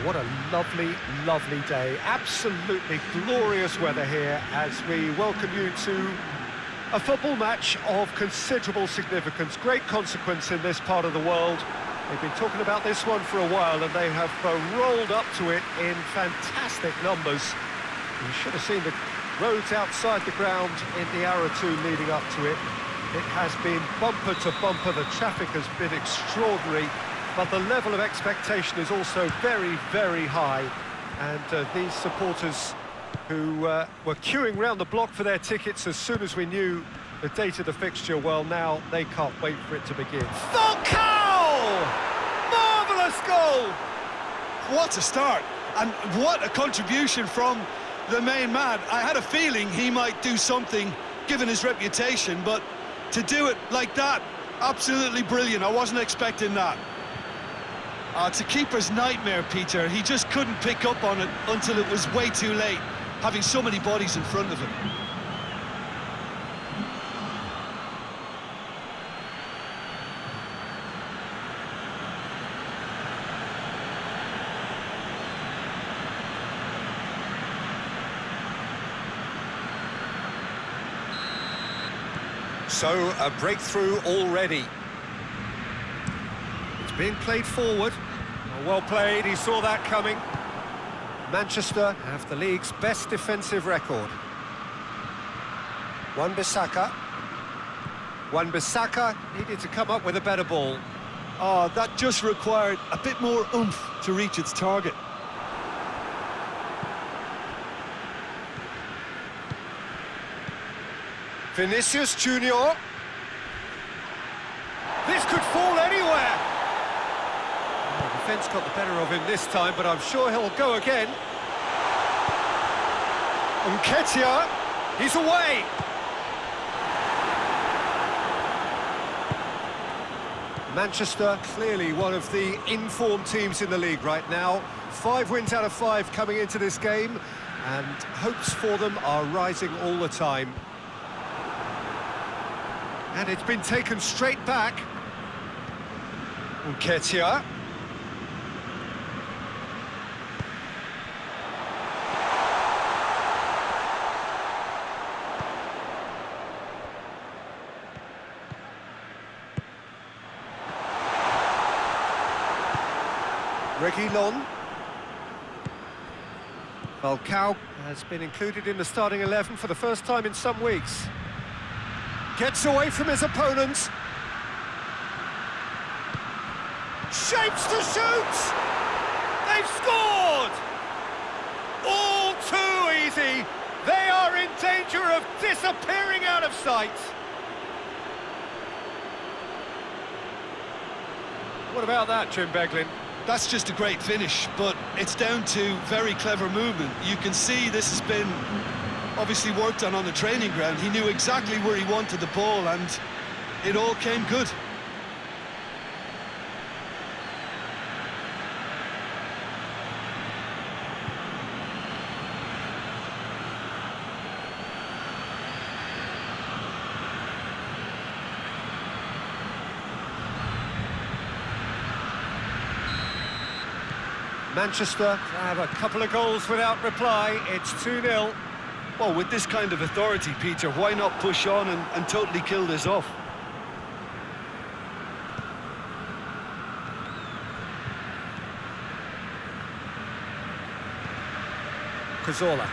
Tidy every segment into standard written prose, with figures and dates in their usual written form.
What a lovely, lovely day. Absolutely glorious weather here as we welcome you to a football match of considerable significance, great consequence in this part of the world. They've been talking about this one for a while and they have rolled up to it in fantastic numbers. You should have seen the roads outside the ground in the hour or two leading up to it. It has been bumper to bumper, the traffic has been extraordinary. But the level of expectation is also very, very high. And these supporters who were queuing round the block for their tickets as soon as we knew the date of the fixture, well, now they can't wait for it to begin. Falcao! Marvellous goal! What a start, and what a contribution from the main man. I had a feeling he might do something, given his reputation, but to do it like that, absolutely brilliant. I wasn't expecting that. It's a keeper's nightmare, Peter. He just couldn't pick up on it until it was way too late, having so many bodies in front of him. So, a breakthrough already. It's being played forward. Well played, he saw that coming. Manchester have the league's best defensive record. Wan-Bissaka needed to come up with a better ball. Oh, that just required a bit more oomph to reach its target. Vinicius Junior. This could fall anywhere. The defence got the better of him this time, but I'm sure he'll go again. Nketiah, he's away. Manchester, clearly one of the informed teams in the league right now. 5 wins out of 5 coming into this game, and hopes for them are rising all the time. And it's been taken straight back. Nketiah. Reguilon. Falcao has been included in the starting 11 for the first time in some weeks. Gets away from his opponents. Shapes to shoot! They've scored! All too easy. They are in danger of disappearing out of sight. What about that, Jim Beglin? That's just a great finish, but it's down to very clever movement. You can see this has been obviously worked on the training ground. He knew exactly where he wanted the ball, and it all came good. Manchester have a couple of goals without reply. It's 2-0. Well, with this kind of authority, Peter, why not push on and totally kill this off? Cazorla.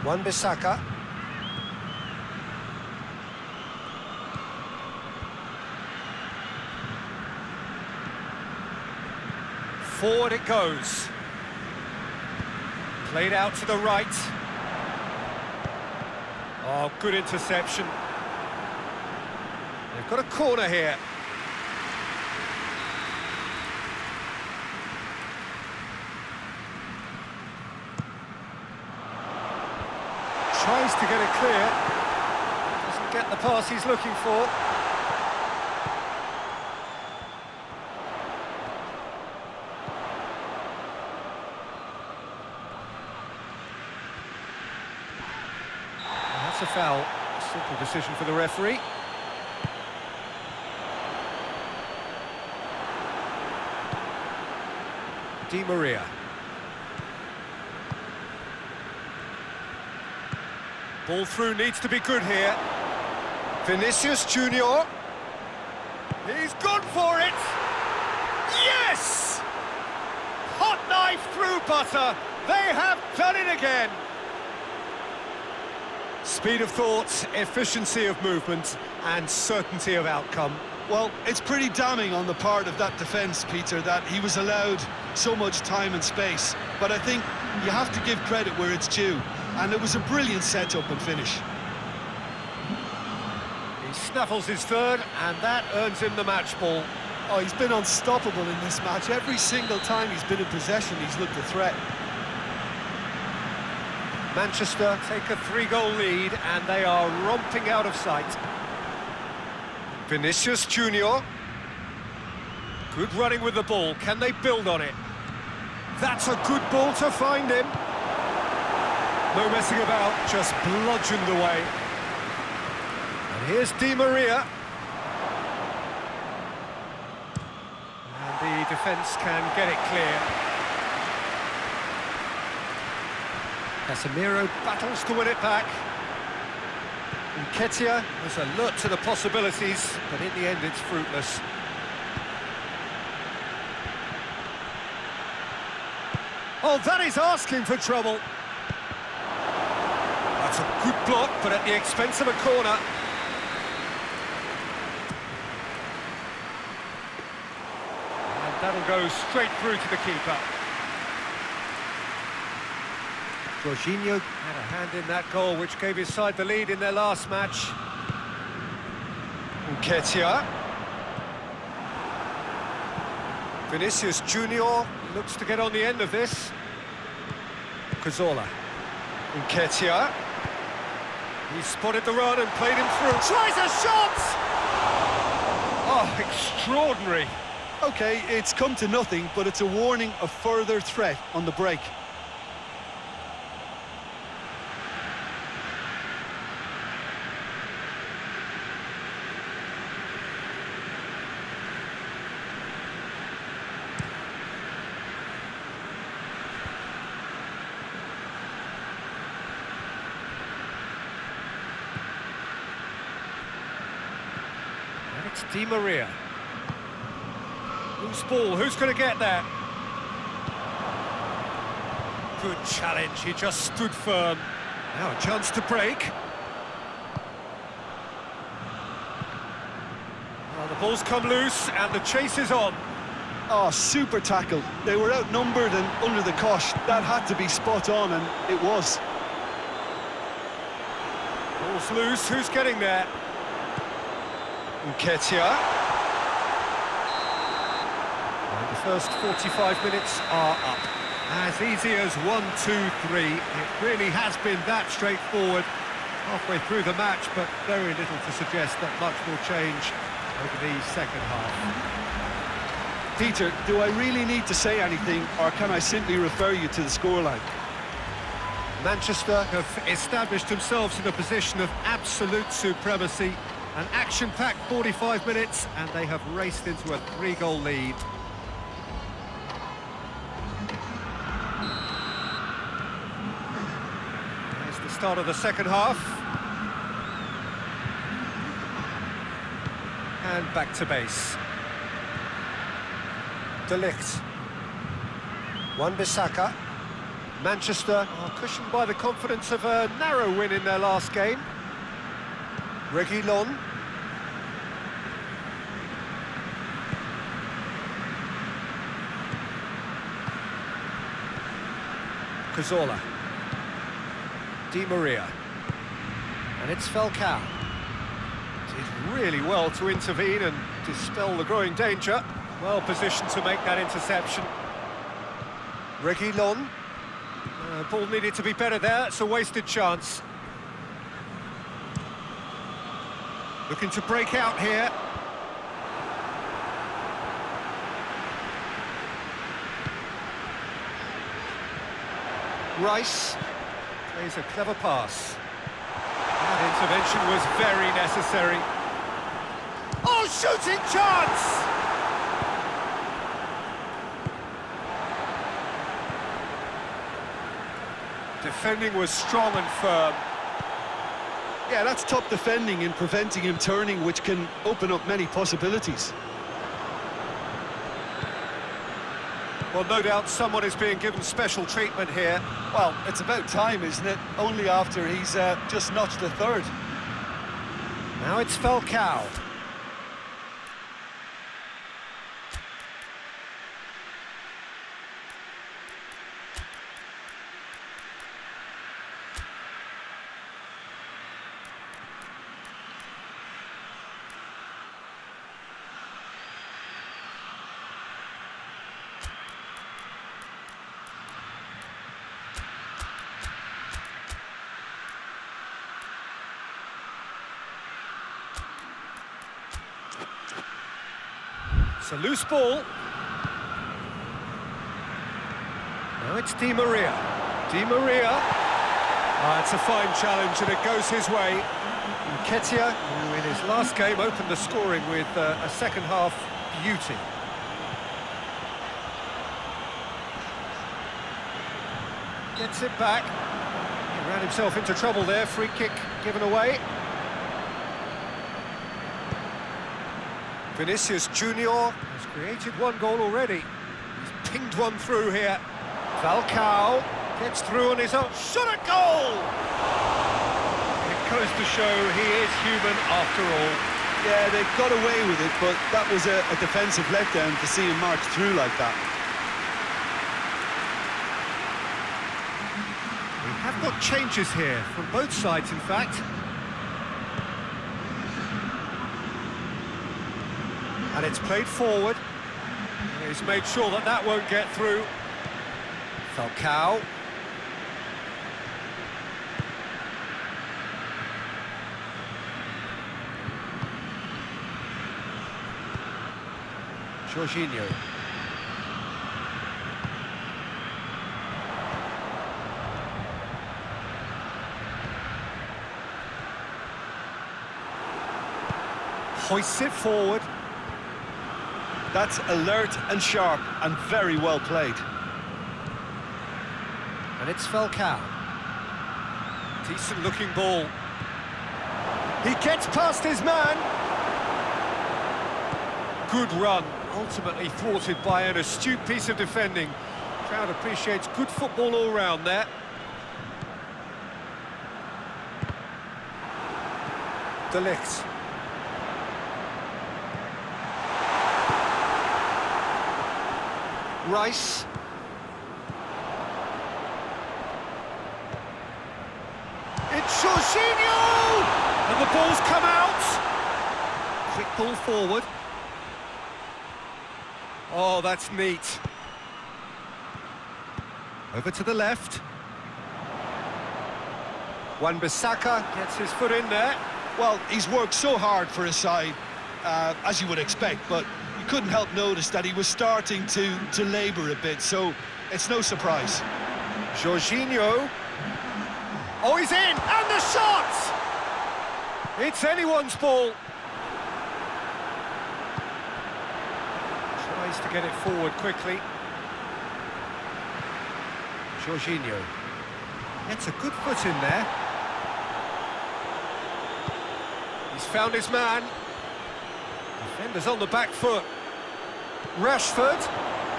Wan-Bissaka. Forward it goes. Played out to the right. Oh, good interception. They've got a corner here. Tries to get it clear. Doesn't get the pass he's looking for. That's a foul. Simple decision for the referee. Di Maria. Ball through needs to be good here. Vinicius Junior. He's gone for it. Yes! Hot knife through butter. They have done it again. Speed of thought, efficiency of movement, and certainty of outcome. Well, it's pretty damning on the part of that defence, Peter, that he was allowed so much time and space. But I think you have to give credit where it's due. And it was a brilliant setup and finish. He snaffles his third, and that earns him the match ball. Oh, he's been unstoppable in this match. Every single time he's been in possession, he's looked a threat. Manchester take a 3-goal lead, and they are romping out of sight. Vinicius Junior. Good running with the ball. Can they build on it? That's a good ball to find him. No messing about, just bludgeoned away. And here's Di Maria. And the defence can get it clear. Casemiro battles to win it back. Nketiah was alert to the possibilities, but in the end it's fruitless. Oh, that is asking for trouble. That's a good block, but at the expense of a corner. And that'll go straight through to the keeper. Jorginho had a hand in that goal, which gave his side the lead in their last match. Nketiah. Vinicius Junior looks to get on the end of this. Cazorla. Nketiah. He spotted the run and played him through. Tries a shot! Oh, extraordinary. OK, it's come to nothing, but it's a warning of further threat on the break. It's Di Maria. Loose ball, who's going to get there? Good challenge, he just stood firm. Now a chance to break. Well, the ball's come loose and the chase is on. Oh, super tackle. They were outnumbered and under the cosh. That had to be spot on, and it was. Ball's loose, who's getting there? Nketiah. And the first 45 minutes are up. As easy as 1, 2, 3. It really has been that straightforward. Halfway through the match, but very little to suggest that much will change over the second half. Peter, do I really need to say anything, or can I simply refer you to the scoreline? Manchester have established themselves in a position of absolute supremacy. An action-packed 45 minutes, and they have raced into a 3-goal lead. start of the second half. And back to base. De Ligt. Wan-Bissaka. Manchester are cushioned by the confidence of a narrow win in their last game. Reguilon. Cazorla. Di Maria. And it's Falcao. Did really well to intervene and dispel the growing danger. Well positioned to make that interception. Reguilon. Ball needed to be better there, it's a wasted chance. Looking to break out here. Rice plays a clever pass. That intervention was very necessary. Oh, shooting chance! Defending was strong and firm. Yeah, that's top defending and preventing him turning, which can open up many possibilities. Well, no doubt someone is being given special treatment here. Well, it's about time, isn't it? Only after he's just notched the third. Now it's Falcao. It's a loose ball. Now it's Di Maria. Di Maria. It's a fine challenge and it goes his way. Nketiah, who in his last game opened the scoring with a second-half beauty. Gets it back. He ran himself into trouble there. Free kick given away. Vinicius Junior has created one goal already. He's pinged one through here. Falcao gets through on his own. Shot at goal! It goes to show he is human after all. Yeah, they got away with it, but that was a defensive letdown to see him march through like that. We have got changes here from both sides, in fact. And it's played forward. He's made sure that that won't get through. Falcao. Jorginho. Hoists it forward. That's alert and sharp and very well played. And it's Falcao. Decent looking ball. He gets past his man. Good run, ultimately thwarted by an astute piece of defending. Crowd appreciates good football all round there. De Ligt. Rice. It's Jorginho! And the ball's come out! Quick ball forward. Oh, that's neat. Over to the left. Wan-Bissaka gets his foot in there. Well, he's worked so hard for his side, as you would expect, but you couldn't help notice that he was starting to labour a bit, so it's no surprise. Jorginho. Oh, he's in! And the shot! It's anyone's ball. Tries to get it forward quickly. Jorginho. Gets a good foot in there. He's found his man. Defender's on the back foot. Rashford,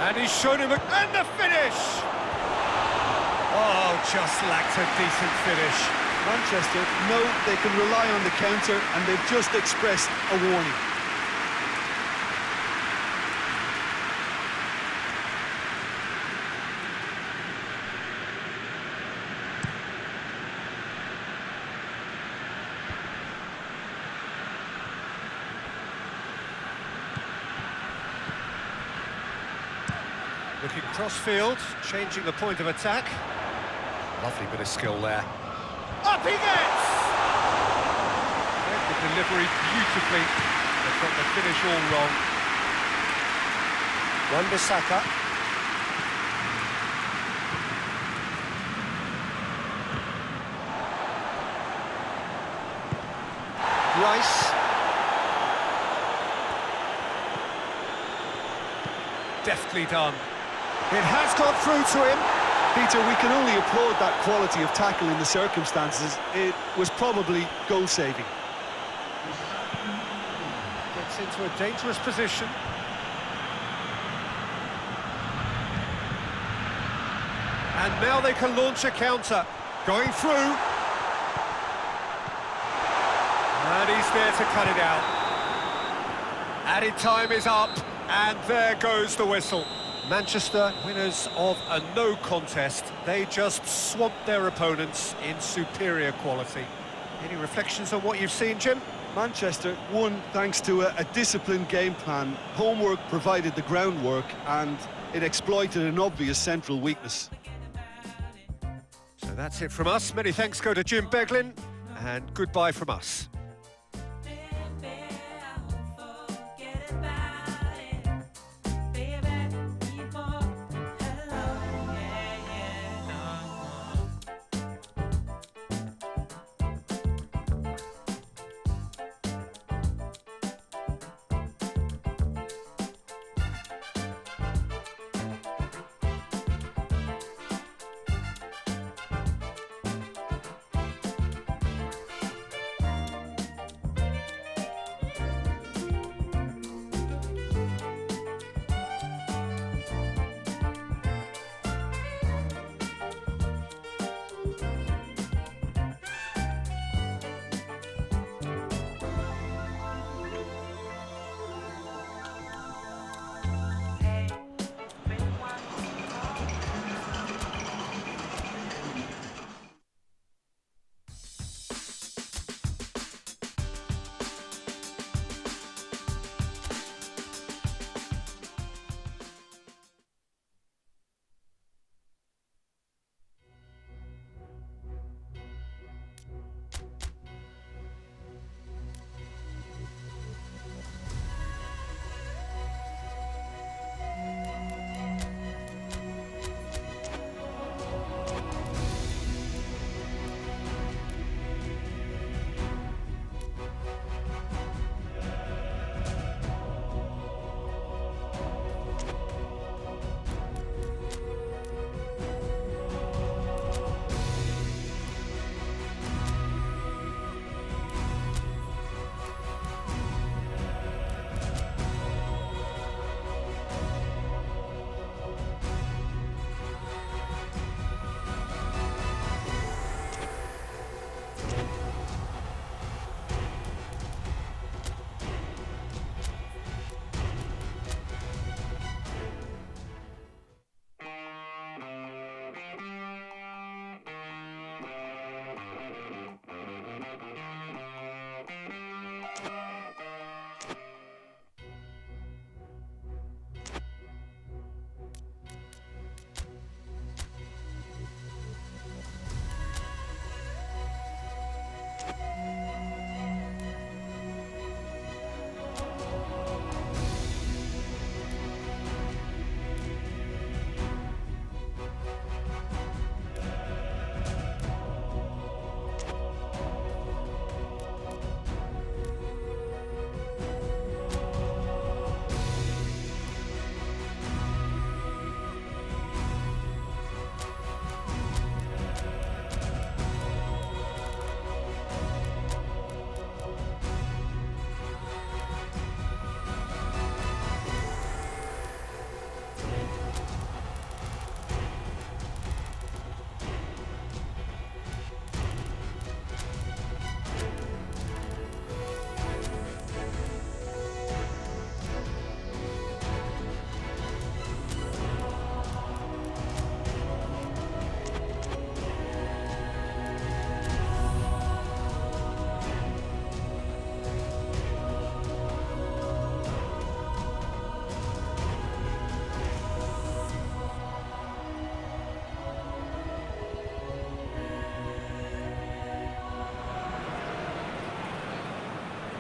and he's shown him and the finish! Oh, just lacked a decent finish. Manchester know they can rely on the counter, and they've just expressed a warning. Looking cross-field, changing the point of attack. Lovely bit of skill there. Up he gets! Read the delivery beautifully. They've got the finish all wrong. Wan-Bissaka. Rice. Deftly done. It has got through to him. Peter, we can only applaud that quality of tackle in the circumstances. It was probably goal-saving. Gets into a dangerous position. And now they can launch a counter. Going through. And he's there to cut it out. Added time is up, and there goes the whistle. Manchester, winners of a no contest. They just swamped their opponents in superior quality. Any reflections on what you've seen, Jim? Manchester won thanks to a disciplined game plan. Homework provided the groundwork, and it exploited an obvious central weakness. So that's it from us. Many thanks go to Jim Beglin, and goodbye from us.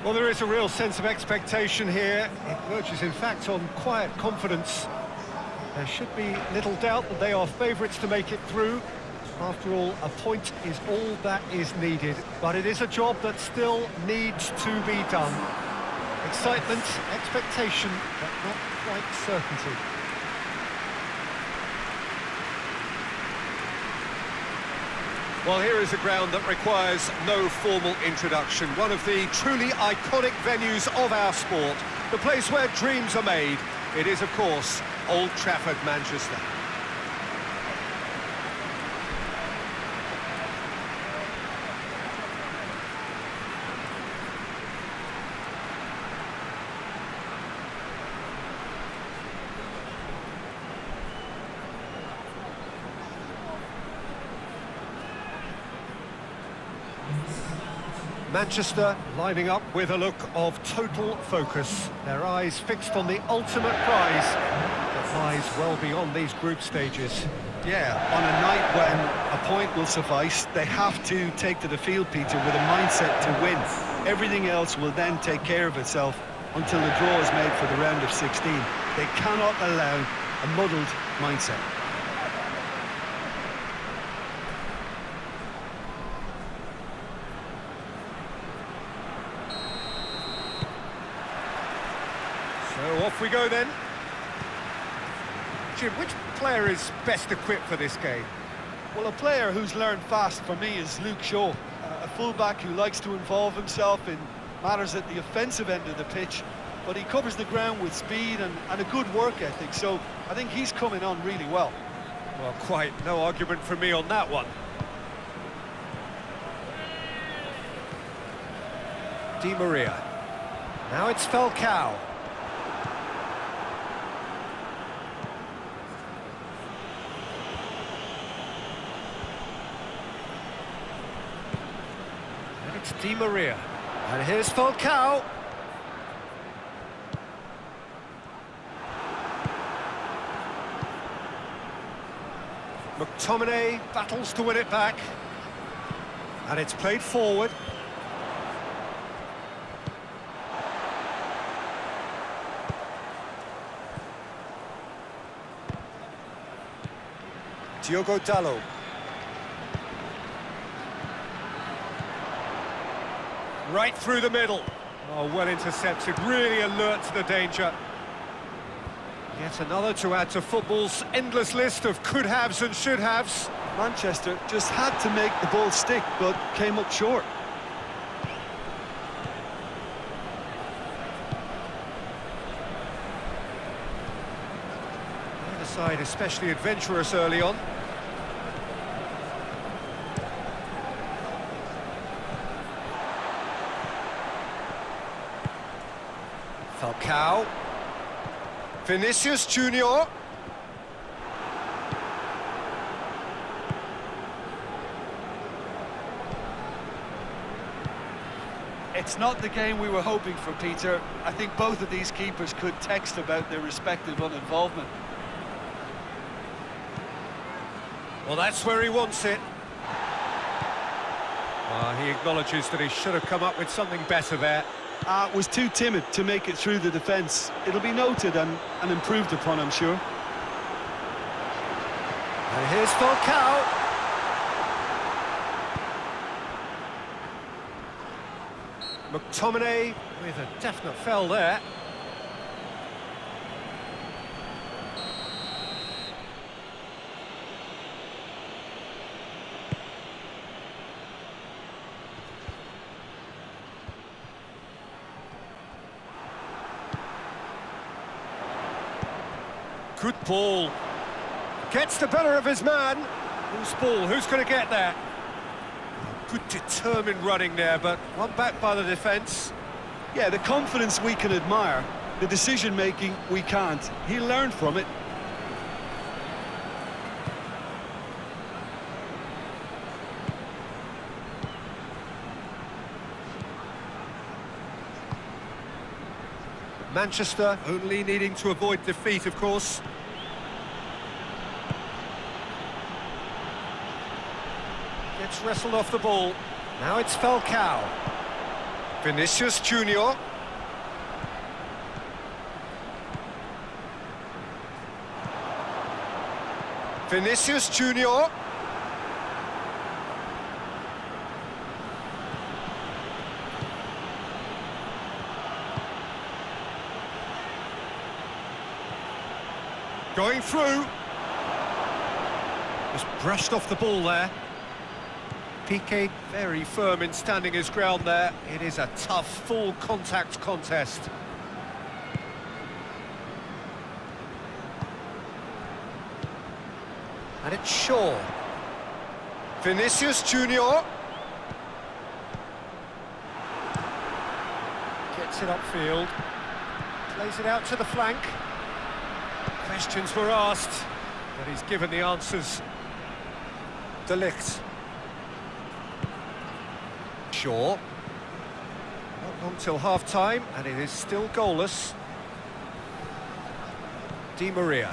Well, there is a real sense of expectation here. It verges, in fact, on quiet confidence. There should be little doubt that they are favourites to make it through. After all, a point is all that is needed, but it is a job that still needs to be done. Excitement, expectation, but not quite certainty. Well, here is a ground that requires no formal introduction. One of the truly iconic venues of our sport. The place where dreams are made. It is, of course, Old Trafford, Manchester. Manchester lining up with a look of total focus, their eyes fixed on the ultimate prize that lies well beyond these group stages. Yeah, on a night when a point will suffice, they have to take to the field, Peter, with a mindset to win. Everything else will then take care of itself until the draw is made for the round of 16. They cannot allow a muddled mindset. So off we go then. Jim, which player is best equipped for this game? Well, a player who's learned fast for me is Luke Shaw, a fullback who likes to involve himself in matters at the offensive end of the pitch, but he covers the ground with speed and a good work ethic, so I think he's coming on really well. Well, quite no argument from me on that one. Di Maria. Now it's Falcao. And it's Di Maria. And here's Falcao. McTominay battles to win it back. And it's played forward. Diogo Dalot. Right through the middle. Oh, well intercepted, really alert to the danger. Yet another to add to football's endless list of could-haves and should-haves. Manchester just had to make the ball stick, but came up short. Neither side especially adventurous early on. Falcao. Vinicius Junior. It's not the game we were hoping for, Peter. I think both of these keepers could text about their respective uninvolvement. Well, that's where he wants it. He acknowledges that he should have come up with something better there. Was too timid to make it through the defence. It'll be noted and improved upon, I'm sure. And here's Falcao. McTominay with a definite foul there. Good ball. Gets the better of his man. Who's ball? Who's going to get there? Good determined running there, but one back by the defence. Yeah, the confidence we can admire. The decision-making we can't. He learned from it. Manchester only needing to avoid defeat, of course. Gets wrestled off the ball. Now it's Falcao. Vinicius Junior. Vinicius Junior. Going through. Just brushed off the ball there. Piqué very firm in standing his ground there. It is a tough, full contact contest. And it's Shaw. Vinicius Junior. Gets it upfield. Plays it out to the flank. Questions were asked, but he's given the answers. De Ligt. Shaw. Not long till half-time, and it is still goalless. Di Maria.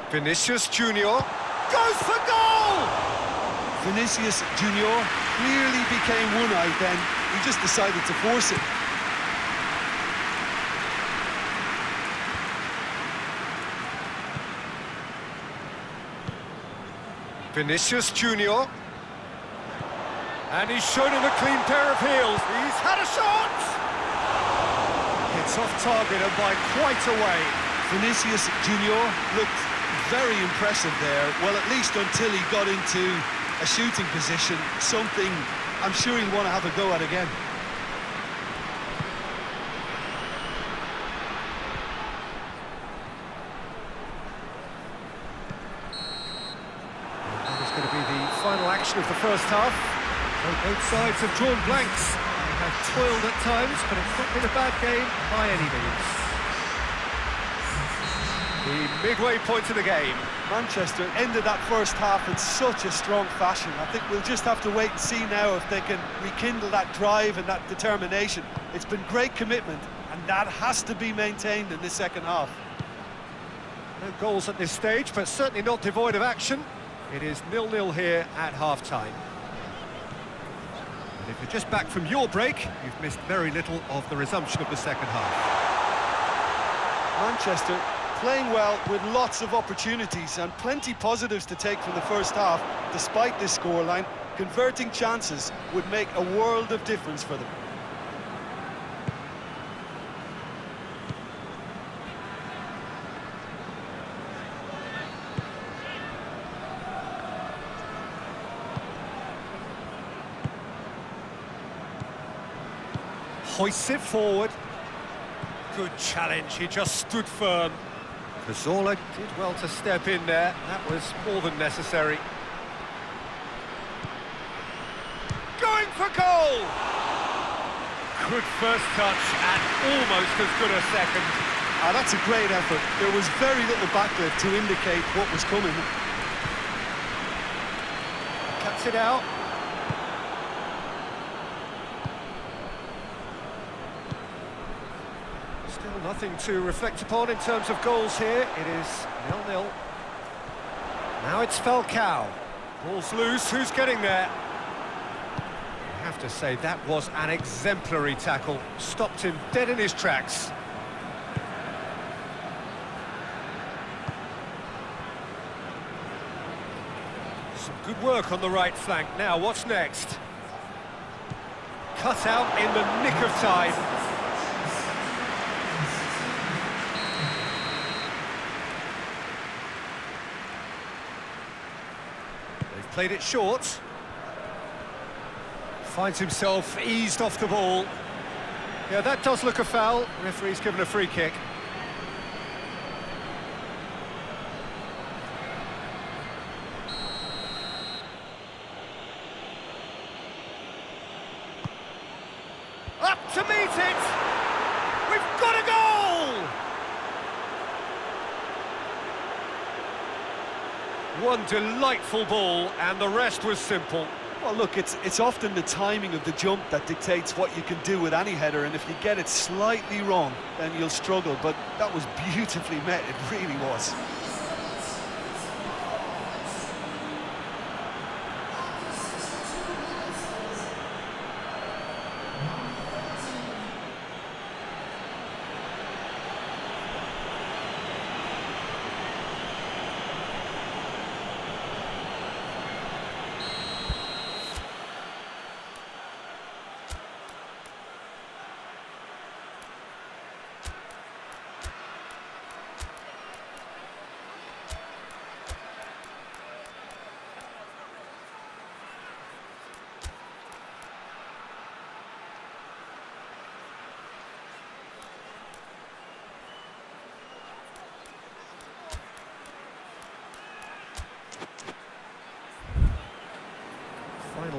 Vinicius Junior goes for goal! Vinicius Junior clearly became one-eyed then. He just decided to force it. Vinicius Junior. And he's shown him a clean pair of heels. He's had a shot! It's off target and by quite a way. Vinicius Junior looked very impressive there. Well, at least until he got into a shooting position, something I'm sure he'll want to have a go at again. Going to be the final action of the first half. So both sides have drawn blanks. They have toiled at times, but it's not been a bad game by any means. The midway point of the game. Manchester ended that first half in such a strong fashion. I think we'll just have to wait and see now if they can rekindle that drive and that determination. It's been great commitment, and that has to be maintained in this second half. No goals at this stage, but certainly not devoid of action. It is 0-0 here at half-time. And if you're just back from your break, you've missed very little of the resumption of the second half. Manchester playing well with lots of opportunities and plenty positives to take from the first half. Despite this scoreline, converting chances would make a world of difference for them. Hoists it forward. Good challenge, he just stood firm. Cazorla did well to step in there, that was more than necessary. Going for goal! Good first touch and almost as good a second. That's a great effort. There was very little backlift to indicate what was coming. Cuts it out. Still nothing to reflect upon in terms of goals here. It is 0-0. Now it's Falcao. Ball's loose, who's getting there? I have to say, that was an exemplary tackle. Stopped him dead in his tracks. Some good work on the right flank. Now, what's next? Cut out in the nick of time. They've played it short. Finds himself eased off the ball. Yeah, that does look a foul. Referee's given a free kick. Up to meet it! We've got a goal! One delightful ball, and the rest was simple. Well, look, it's often the timing of the jump that dictates what you can do with any header, and if you get it slightly wrong, then you'll struggle. But that was beautifully met, it really was.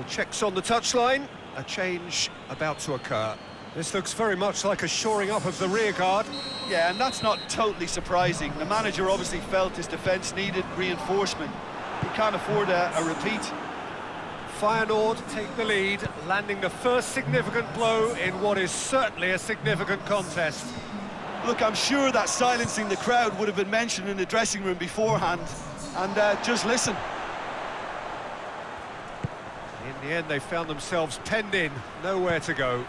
Well, checks on the touchline, a change about to occur. This looks very much like a shoring up of the rear guard. Yeah, and that's not totally surprising. The manager obviously felt his defence needed reinforcement. He can't afford a repeat. Feyenoord take the lead, landing the first significant blow in what is certainly a significant contest. Look, I'm sure that silencing the crowd would have been mentioned in the dressing room beforehand. And just listen. In the end, they found themselves penned in, nowhere to go.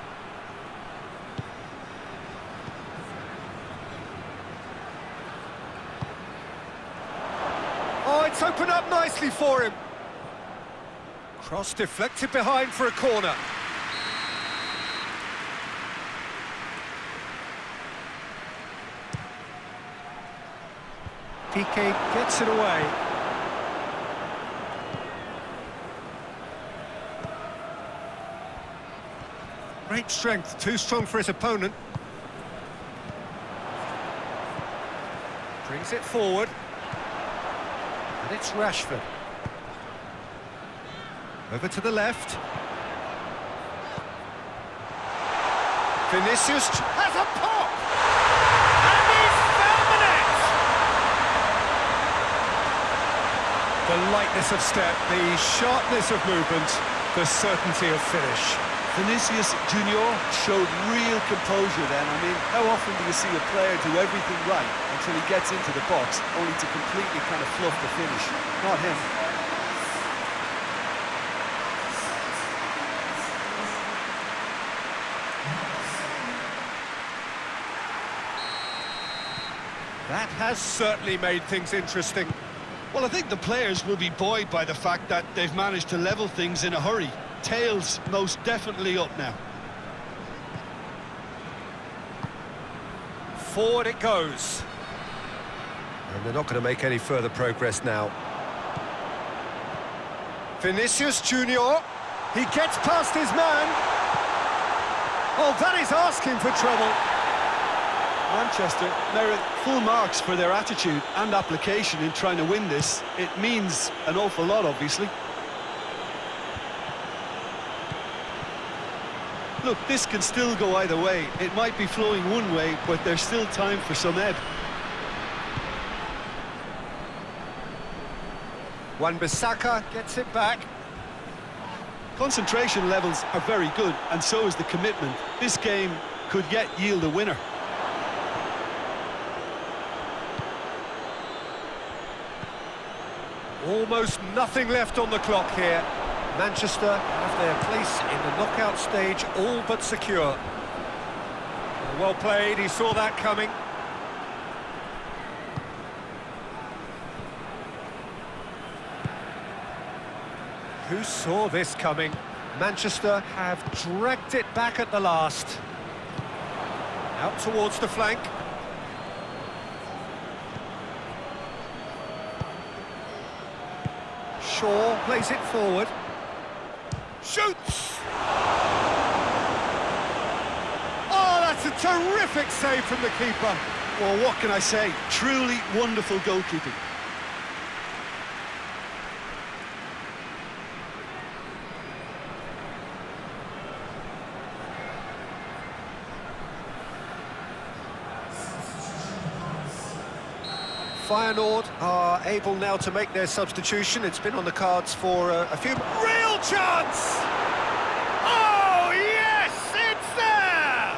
Oh, it's opened up nicely for him. Cross deflected behind for a corner. Piqué gets it away. Great strength, too strong for his opponent. Brings it forward. And it's Rashford. Over to the left. Vinicius has a pop! And he's found the net! The lightness of step, the sharpness of movement, the certainty of finish. Vinicius Junior showed real composure then. I mean, how often do you see a player do everything right until he gets into the box, only to completely kind of fluff the finish? Not him. That has certainly made things interesting. Well, I think the players will be buoyed by the fact that they've managed to level things in a hurry. Tails most definitely up now. Forward it goes. And they're not going to make any further progress now. Vinicius Junior. He gets past his man. Oh, that is asking for trouble. Manchester merit full marks for their attitude and application in trying to win this. It means an awful lot, obviously. Look, this can still go either way. It might be flowing one way, but there's still time for some ebb. Wan-Bissaka gets it back. Concentration levels are very good, and so is the commitment. This game could yet yield a winner. Almost nothing left on the clock here. Manchester have their place in the knockout stage all but secure. Well played, he saw that coming. Who saw this coming? Manchester have dragged it back at the last. Out towards the flank. Shaw plays it forward. Shoots! Oh, that's a terrific save from the keeper. Well, what can I say? Truly wonderful goalkeeping. Feyenoord are able now to make their substitution. It's been on the cards for a few... Real chance! Oh, yes, it's there!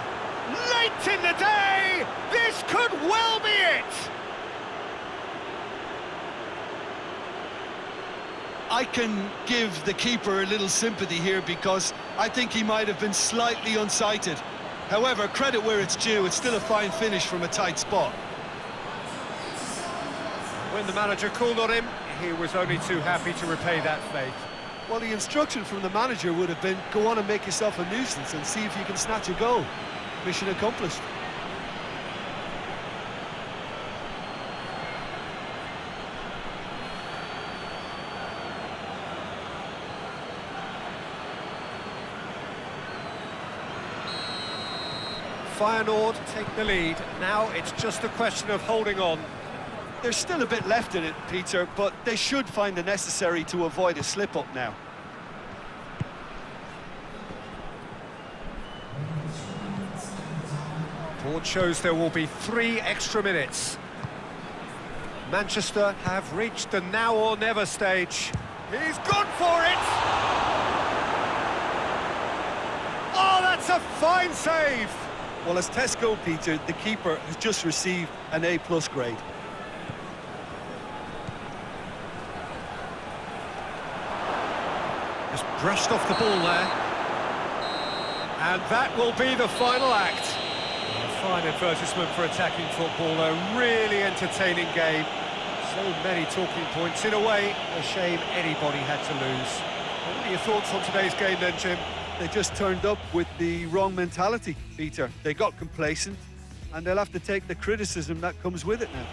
Late in the day, this could well be it! I can give the keeper a little sympathy here because I think he might have been slightly unsighted. However, credit where it's due, it's still a fine finish from a tight spot. When the manager called on him, he was only too happy to repay that faith. Well, the instruction from the manager would have been, go on and make yourself a nuisance and see if you can snatch a goal. Mission accomplished. Feyenoord take the lead. Now it's just a question of holding on. There's still a bit left in it, Peter, but they should find the necessary to avoid a slip-up now. Board shows there will be 3 extra minutes. Manchester have reached the now or never stage. He's gone for it! Oh, that's a fine save! Well, as Tesco, Peter, the keeper has just received an A+ grade. Just brushed off the ball there. And that will be the final act. A fine advertisement for attacking football, a really entertaining game. So many talking points. In a way, a shame anybody had to lose. What are your thoughts on today's game then, Jim? They just turned up with the wrong mentality, Peter. They got complacent, and they'll have to take the criticism that comes with it now.